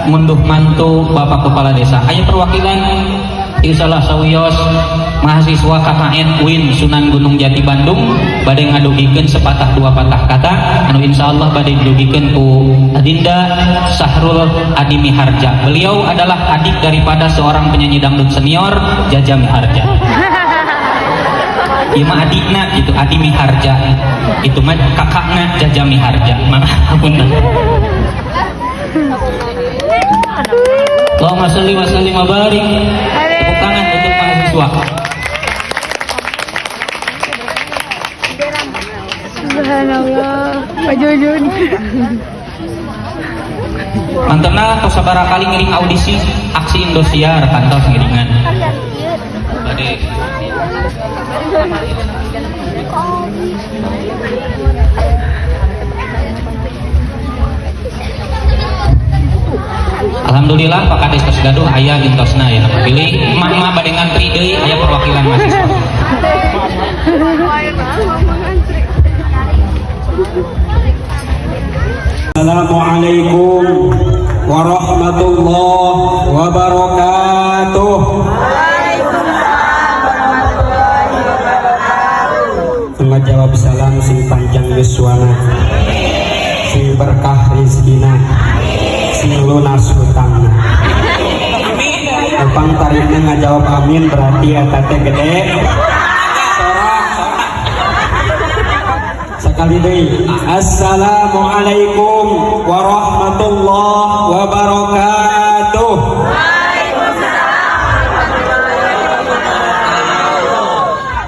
ngunduh mantu Bapak Kepala Desa. Aya perwakilan Salah sawios mahasiswa KKN UIN Sunan Gunung Jati Bandung badai ngadugikeun sepatah dua patah kata anu insyaallah badai didugikeun ku Adinda Sahrul Adi Miharja. Beliau adalah adik daripada seorang penyanyi dangdut senior Jaja Miharja. Ieu mah adikna gitu, Adi Miharja. Itu mah kakakna Jaja Miharja. Maafun. Allahumma sholli wa sallim wa barik. Tepuk tangan untuk mahasiswa. Subhanallah, Pak Jujun. Mantepna tos sabaraha kali ngiring audisi aksi Indosiar kantos ngiringan. Bade. Alhamdulillah Pak Kades tos gaduh aya gintosna ya pilih emak-emak bade ngantri deui aya perwakilan mahasiswa. Assalamualaikum warahmatullahi wabarakatuh. Ngajawab salam sing panjang yuswana, sing berkah rizkina, sing lunas hutangna. Upang tarikna ngajawab amin berarti eta teh gede. Sekali deui. Assalamualaikum warahmatullahi wabarakatuh.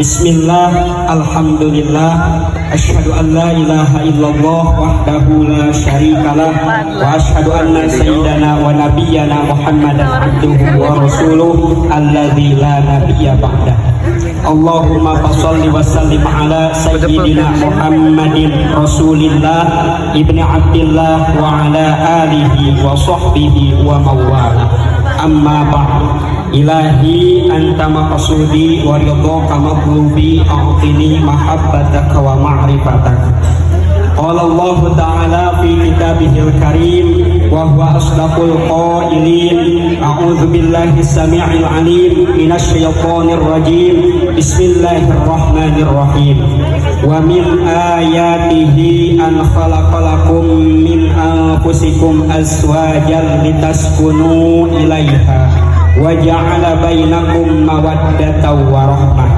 Bismillah, alhamdulillah, asyhadu an la ilaha illallah wahdahu la syarikalah wa asyhadu anna sayyidana wa nabiyyana Muhammadan abduhu wa rasuluh alladzi la nabiyya ba'dah. Allahumma fasholli wa sallim ala sayyidina Muhammadin rasulillah ibni abdillah wa ala alihi wa sahbihi wa mawala. Amma ba'd. Ilahi anta maqsudi wa ridhaka maqlubi a'tini mahabbataka wa ma'rifataka. Qala Allah ta'ala fi kitabihil karim wa huwa asdaqul qailin. A'udzu billahi samii'il 'alim minasy syaithanir rajim. Bismillahirrahmanirrahim. Wa min ayatihi an khalaqalakum min anfusikum azwajan litaskunu ilaiha wa ja'ala bainakum mawaddatan wa rahmah.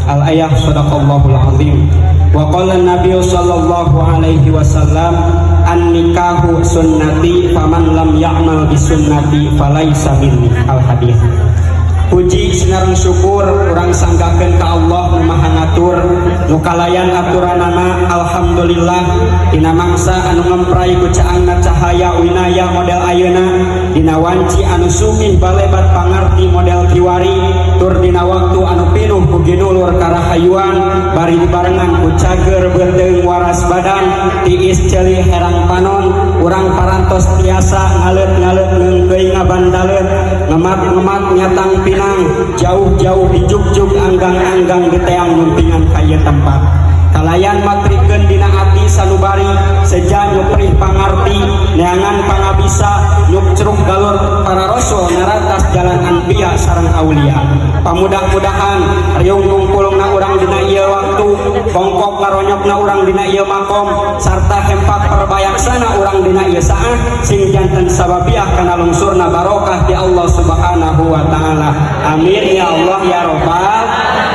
Al-ayah sadaqallahul azim. Wa qala an-nabiy sallallahu alaihi wasallam an-nikahu sunnati faman lam ya'mal bi sunnati falaysa minni. Al-hadits. Puji sinareng syukur urang sanggakeun ka Allah nu Maha ngatur nu kalayan aturanana. Alhamdulillah dina mangsa anu ngemprai ku caangna cahaya winaya model ayeuna, dina wanci anu sugih balebat pangarti model kiwari, tur dina waktu anu pinuh ku ginulur karahayuan bari dibarengan ku cager beuteung waras badan tiis ceuli herang panon. Urang parantos tiasa ngaleut-ngaleut ngeungkeuy ngabandaleut ngemat-ngemat nyatang pinang jauh-jauh dijuk-juk anggang-anggang diteang numpingan kaya tempat kalayan matrikeun dina ati sanubari seja nyuprih pangarti neangan pangabisa nyuk ceruk galur para rasul naratas jalan anbiya sareng aulia. Pamudah-mudahan riung ngumpulna urang dina ieu waktu bongkok ngaronyokna urang dina ieu makom sarta hempak perbayaksana urang dina ieu saah sing janten sababiah kana lungsurna barokah di Allah Subhanahu wa taala. Amin ya Allah ya rabbal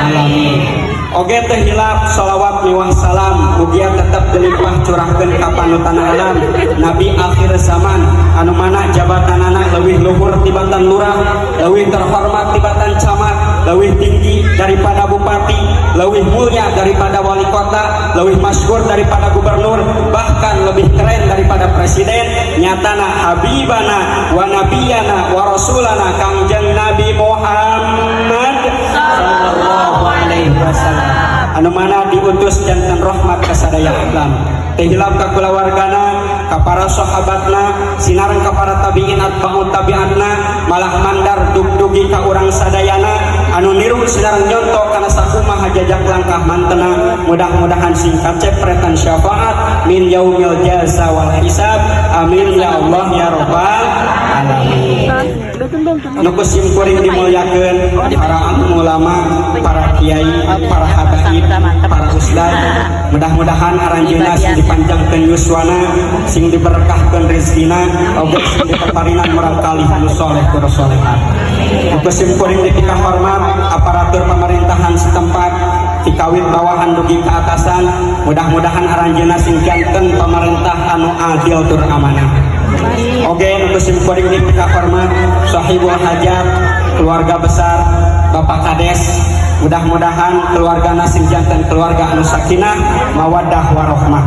alamin. Oge teh hilap shalawat miwah salam mugia tetap dilimpah curahkeun ka panutan alam Nabi akhir zaman anu mana jabatanana leuwih luhur tibatan lurah, leuwih terhormat tibatan camat, leuwih tinggi daripada bupati, leuwih mulia daripada wali kota, leuwih masyhur daripada gubernur, bahkan lebih keren daripada presiden. Nyatana habibana wa nabiyana wa rasulana Kangjeng Nabi Muhammad sallallahu alaihi wasallam anu mana diutus jantan rahmat ka sadaya alam. Teh hilap ka kulawargana, ka para sahabatna, sinareng ka para tabi'in atba'ut tabi'atna, malah mandar dugdugi ka urang sadayana anu niru sinareng nyonto kana sakumaha jajak langkah mantena. Mudah-mudahan sing kacepretan syafaat min yaumil jaza wal hisab. Amin ya Allah ya rabbal alamin. nuku simkuring dimuliakeun para ulama, para kiai, para habaib, para ustad. Mudah-mudahan aranjeunna sing dipanjangkeun yuswana, sing diberkahkeun rezekina, oge sing dipaparinan marang kalih anu saleh tur salehah. Nuku simkuring dipika hormat aparatur pemerintahan setempat, dikawit bawahan dugi ke atasan. Mudah-mudahan aranjeunna sing janten pemerintah anu adil tur amanah. Oke, nuku simkuring dipika hormat sahibul hajat, keluarga besar Bapak Kades. Mudah-mudahan keluarga sing janten keluarga anu sakinah mawaddah warahmah.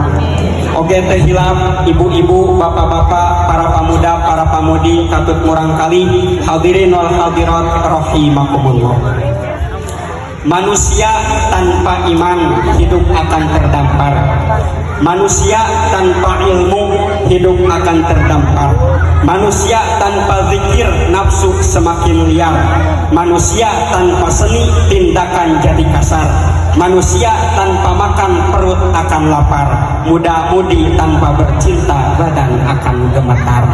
Oke, teh hilaf ibu-ibu, bapak-bapak, para pemuda, para pamudi katut murang kali hadirin wal hadirat rahimakumullah. Manusia tanpa iman hidup akan terdampar. Manusia tanpa ilmu hidup akan terdampar. Manusia tanpa zikir nafsu semakin liar. Manusia tanpa seni tindakan jadi kasar. Manusia tanpa makan perut akan lapar. Muda-mudi tanpa bercinta badan akan gemetar.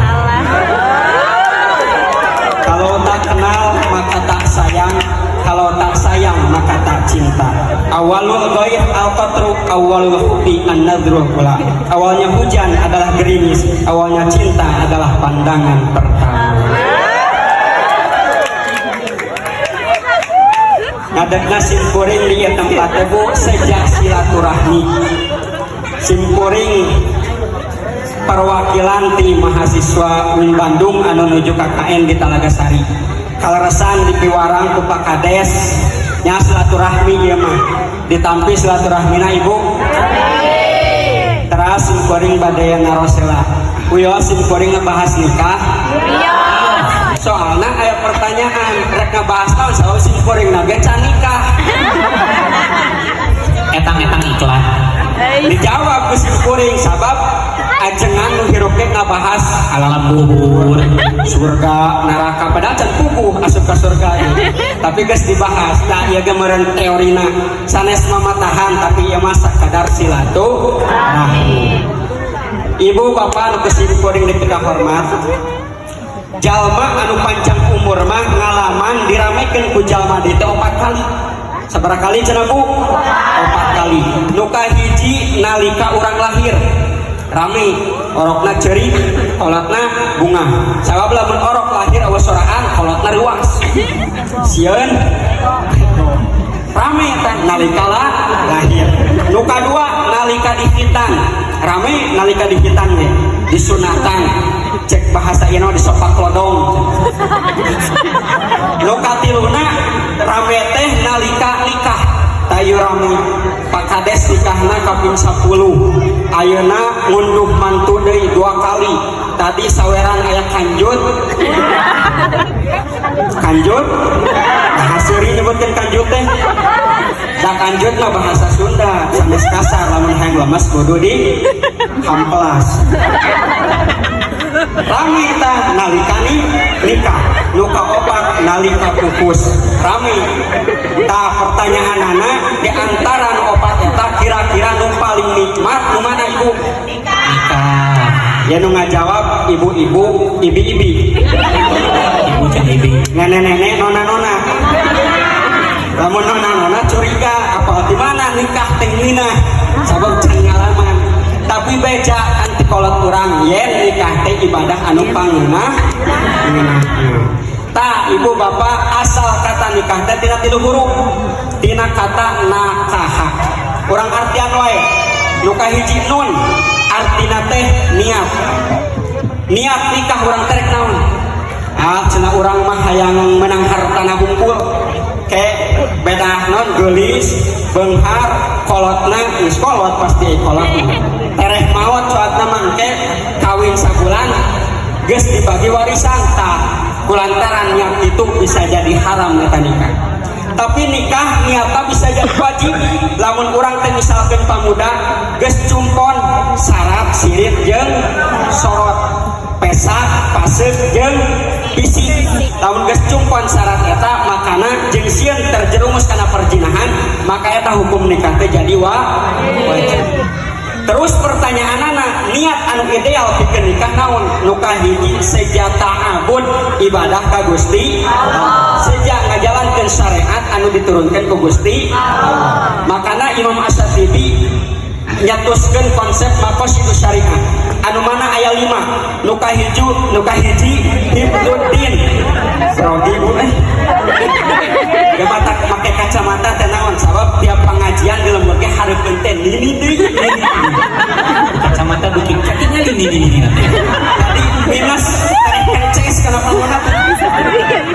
Kalau tak kenal maka tak sayang, kalau tak sayang maka tak cinta. Awalul ghaib al-qatru, awalul hubbi an-nadhrul ula. Awalnya hujan adalah gerimis, awalnya cinta adalah pandangan pertama. Ngadegna simkuring di tempat tebu sejak silaturahmi. Simkuring perwakilan ti mahasiswa UIN Bandung anu nuju KKN di Talagasari. Kaleresan di piwarang ku Pak Kades nya silaturahmi ieu mah. Ditampi silaturahmina Ibu. Teras simkuring bade narosela. Uyo simkuring ngebahas nikah. Soalna aya pertanyaan rek ngebahas taun saha simkuring na ge can nikah. Etang-etang iklan. Dijawab ku simkuring sabab ajengan nu hirup ge ngabahas alam kubur, surga, neraka, padahal can puguh asup ka surga tapi geus dibahas. Nah ieu ge meureun teorina sanes mamatahan tapi ieu mah sakadar silaturahmi. Ibu bapak anu simkuring dipika hormat, jalma anu panjang umur mah ngalaman diramekeun ku jalma di teh 4 kali. Sabaraha kali cenah Bu? 4 kali. Nu kahiji nalika urang lahir rame, orokna ceri, kolotna bunga. Sabab lamun orok lahir awas soraan, kolotna ruas. Sieun rame teh nalika lahir. Nu kadua nalika dihitan, rame nalika dihitan ge, disunatan. Cek bahasa ieu di sopak lodong. Nu katiluna rame teh nalika nikah. Tayu rame Pak Kades nikahna kaping 10. Ayeuna ngunduh mantu deui 2 kali. Tadi saweran aya kanjut. Kanjut? Nah haseuri nyebutkeun kanjut teh. Da kanjut mah bahasa Sunda, sanes kasar lamun hayang lemes kudu di hamplas. Rame tah nalika nikah, nu kaopat nalika pupus. Rame. Tah pertanyaanana di antara nu opat eta kira-kira nu paling nikmat nu mana Ibu? Nikah. Ya nu ngajawab ibu-ibu, ibi-ibi. Ibu can ibi. Nenek-nenek, nona-nona. Lamun nona-nona curiga apa di mana nikah teh nina sabab can ngalaman. Tapi beja anti kolot urang yen nikah teh ibadah anu pangeunah. Tah ibu bapak asal kata nikah teh tina 3 huruf. Tina kata nakaha. Urang artian wae. Nu kahiji nun artina teh niat. Niat nikah urang terek naon? Ah cenah urang mah hayang menang hartana hungkul. Ke beda non geulis, beunghar, kolotna geus kolot pasti kolotna. Tereh maot coatna mangke kawin sabulan geus dibagi warisan tah kulantaran niat itu bisa jadi haram eta nikah. Tapi nikah niatna bisa jadi wajib lamun urang teh misalkeun pamuda geus cumpon syarat sirit jeung sorot pesak paseuk jeung bisi. Lamun geus cumpon syarat eta makana jeung sieun terjerumus kana perjinahan maka eta hukum nikah teh jadi wajib. Terus pertanyaanana niat anu ideal pikeun nikah naon? Nu kahiji sejata abud ibadah ka Gusti sejak ngajalankeun syariat anu diturunkan ku Gusti makana Imam Asy-Syafi'i nyatuskeun konsep maqasidus syariat anu mana aya 5 nu kahiji hifdzuddin grogi bu ya mata make kacamata teh naon sabab tiap pengajian di lembur ge hareupeun teh ini kacamata duki kakinya ini nanti tadi minus kences kana pangunat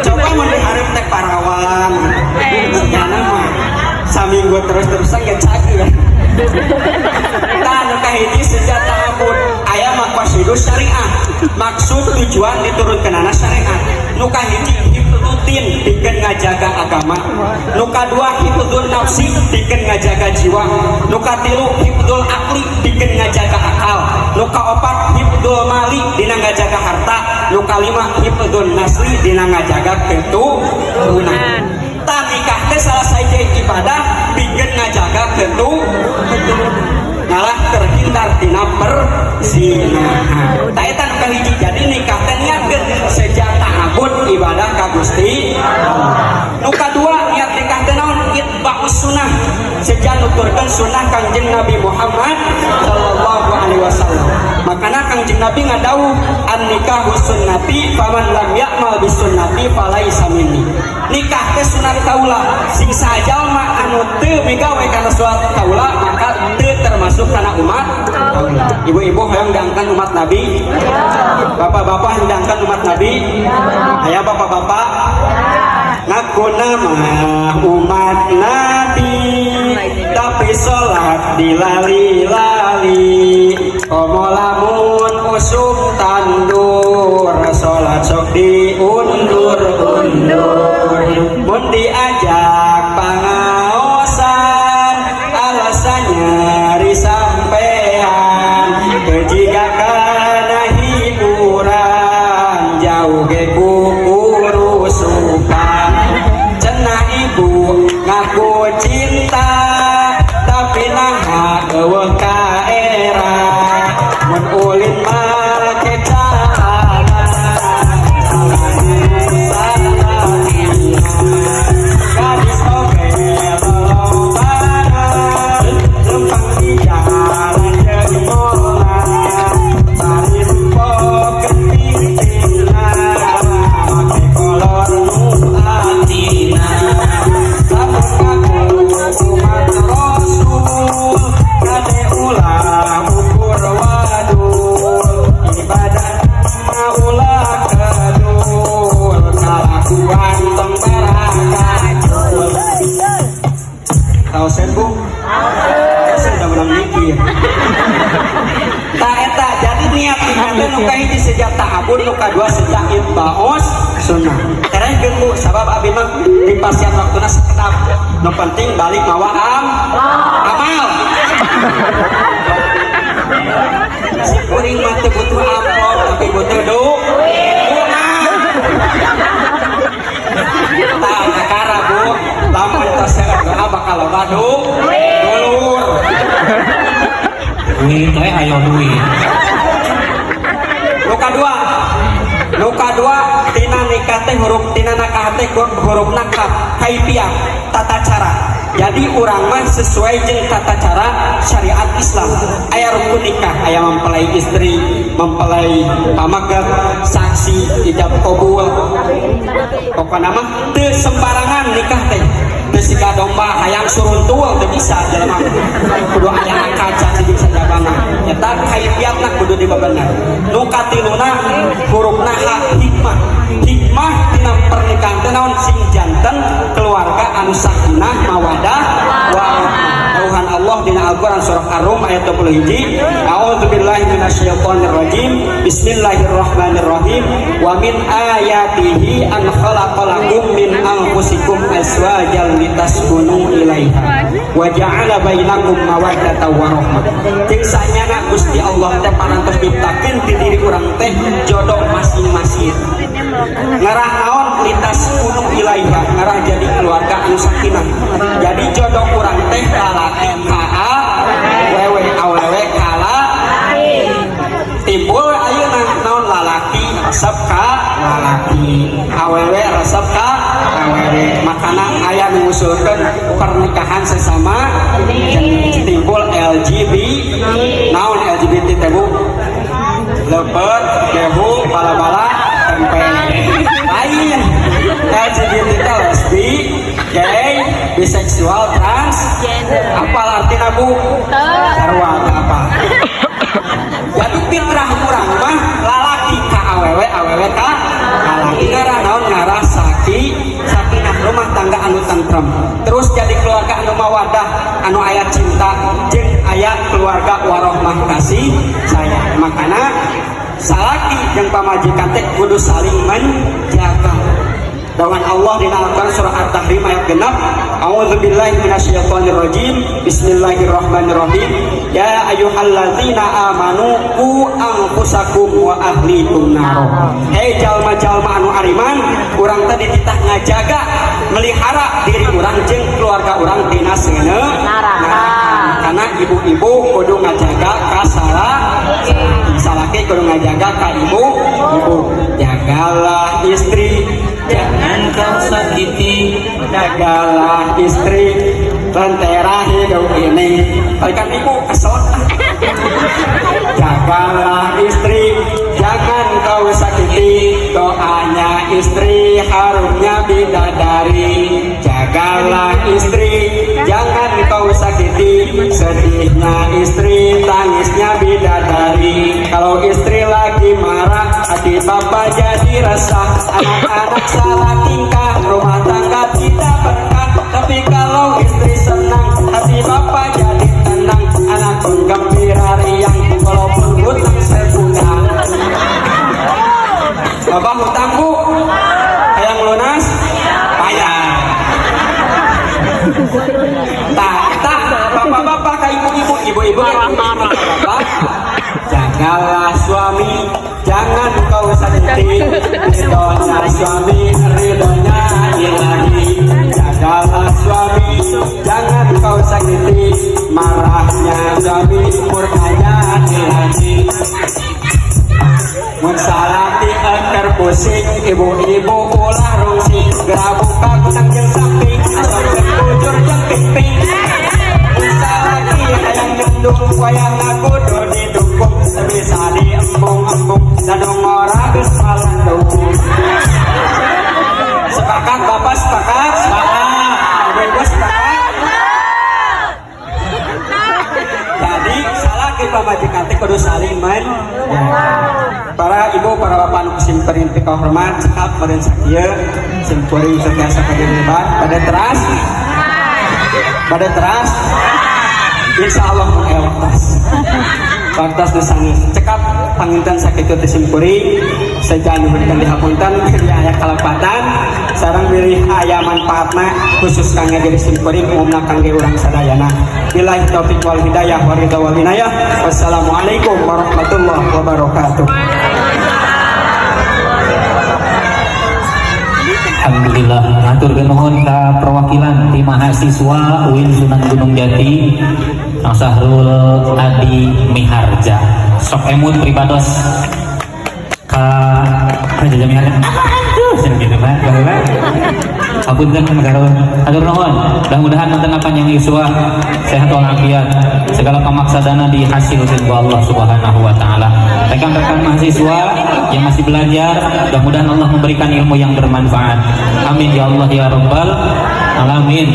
coba mun dihareup teh parawan senyana mah saminggu terus-terusan ya cager tah nu kahiji sejak ta'abbud aya maqasidus syariah maksud tujuan diturunkeunana syariat nu kahiji hifdzuddin pikeun ngajaga agama nu kadua hifdzun nafsi pikeun ngajaga jiwa nu katilu hifdzul aqli pikeun ngajaga akal nu kaopat hifdzul mali dina ngajaga harta nu kalima hifdzun nasli dina ngajaga keturunan tah nikah teh salah saja ibadah pikeun ngajaga keturunan ngalah terhindar tina perzinahan. Tah eta nu kahiji jadi nikah teh niatkeun sejak ta'abbud ibadah ka Gusti. Nu kadua niat nikah teh naon itba'us sunnah sejak nuturkeun sunnah Kangjeng Nabi Muhammad sallallahu alaihi wasallam. Makana Kangjeng Nabi ngadawuh an-nikahu sunnati faman lam ya'mal bis sunnati falaisa minni. Nikah teh sunat kaula sing sajalma anu teu migawe kana sunat kaula maka teu termasuk kana umat kaula. Ibu-ibu hoyong diangkan umat Nabi. Bapak-bapak diangkan umat Nabi. Aya bapak-bapak. Ngaku nama umat Nabi tapi sholat dilali-lali. Komo lamun usum tandur sholat sok diundur-undur. Mun diajak pangaosan alasannya risampean jika kana hiburan jauh ge kurusukan cenah ibu ngaku cinta tapi naha eueuh ka era mun ulin make cara gadis oge lombaran lempang di jalan jadi mola tari rupo kenting make kolor nu atina sampun kaku umat Rasul kade ulah ukur wadul ibadah ulah kedul kalakuan tembarakajul tahu sen bu? Sudah menang mikir tak eta jadi niat ibadah nu kahiji sejak ta'abbud nu kadua sejak itba'us sunnah terengkeun bu sabab abi mah dipasian waktuna sakedap nu penting balik mawa amal si kuring mah teu butuh amplop tapi butuh duit tah kakara bu lamun tos doa bakal loba dulur duit teh ayo duit nu kadua tina nikah teh huruf tina nakah teh huruf nakah kaifiah tata cara jadi urang mah sesuai jeung tata cara syariat Islam aya rukun nikah aya mempelai istri mempelai pamagat saksi ijab qabul pokona mah teu sembarangan nikah teh teu siga domba hayang suruntul teu bisa jelema kudu aya kaca jeung sajabangan eta kaifiatna kudu dibebener nu katiluna hurufna hikmah tina pernikahan teh naon sing janten keluarga anu sakinah mawadah warahmah Tuhan Allah dina Al-Qur'an surah Ar-Rum ayat 21 A'udzubillahi minasyaitonir rajim Bismillahirrahmanirrahim wa min ayatihi an khalaqalakum min anfusikum azwajan litaskunu ilaiha wa ja'ala bainakum mawaddatan wa rahmah jeung sanyana Gusti Allah teh parantos nyiptakeun ti diri urang teh jodoh masing-masing ngarah naon litaskunu ilaiha ngarah jadi keluarga anu sakinah jadi jodoh urang teh lalaki ka wewe awewe kala timbul ayeuna naon lalaki sabka lalaki awewe resep ka awewe makana aya mengusulkan pernikahan sesama timbul naon LGBT tebu lepet gehu bala-bala tempe lain LGBT lesbi gay biseksual trans apa artinya bu sarua apa jadi fitrah kurang mah lalaki ka awewe awewe ka lalaki ngarah naon ngarah sakinah rumah tangga anu tentrem terus jadi keluarga anu mawadah anu aya cinta jeung aya keluarga warohmah kasih sayang makana salaki jeung pamajikan teh kudu saling menjaga dengan Allah di Al-Quran surah At-Tahrim ayat 6 A'udzubillahi minasyaitonirrajim Bismillahirrahmanirrahim Ya ayyuhalladzina amanu qu anfusakum wa ahlikum naro. Hei jalma-jalma anu ariman urang teh dititah ngajaga melihara diri urang jeung keluarga urang tina neraka karena ibu-ibu kudu ngajaga ka salaki kudu ngajaga ka ibu jagalah istri jangan kau sakiti jagalah istri lentera hidup ini balikan ibu kesel jagalah istri jangan kau sakiti doanya istri harumnya bidadari jagalah istri jangan kau sakiti sedihnya istri tangisnya bidadari kalau istri lagi marah hati bapak jadi resah anak-anak salah tingkah rumah tangga tidak berkah tapi kalau istri senang hati bapak jadi tenang anak pun gembira riang walaupun hutang sebulan bapak hutang bu yang lunas bayar tak bapak-bapak ke ibu-ibu bapak jagalah suami jangan kau sakiti ridhonya suami ridhonya ilahi jagalah suami jangan kau sakiti marahnya suami murkanya ilahi mun salati akar pusing ibu-ibu ulah rungsing gerak buka kunang jeung samping asal bujur jeung piping mun salati hayang nyundung wayang ngakudu didukung sebisa diembung-embung dadung ora geus malandung sepakat bapak sepakat ibu sepakat jadi salah kita majikan teh kudu saling para ibu para bapak anu simperin ti kahormat cekap meureun sakieu simpuring setiasa kajeuneuban pada teras insyaallah eltas pantas disangis cekap panginten sakitu teh simpuring saja diberikan dihapunten beri aya kalepatan sareng beri aya manfaatna khusus kangge diri simpuring umumna kangge urang sadayana billahi taufik wal hidayah wa ridha wal inayah wassalamualaikum warahmatullahi wabarakatuh. Alhamdulillah ngatur nuhun ka perwakilan ti mahasiswa UIN Sunan Gunung Jati Kang Sahrul Adi Miharja sok emut pribados ka Raja Miharja aduh gitu Pak Apunten magaron atur nuhun mudah-mudahan nanten panjang yuswa sehat walafiat segala pamaksadana dihasilkeun ku Allah Subhanahu wa taala. Rekan-rekan mahasiswa yang masih belajar mudah-mudahan Allah memberikan ilmu yang bermanfaat. Amin ya Allah ya rabbal alamin.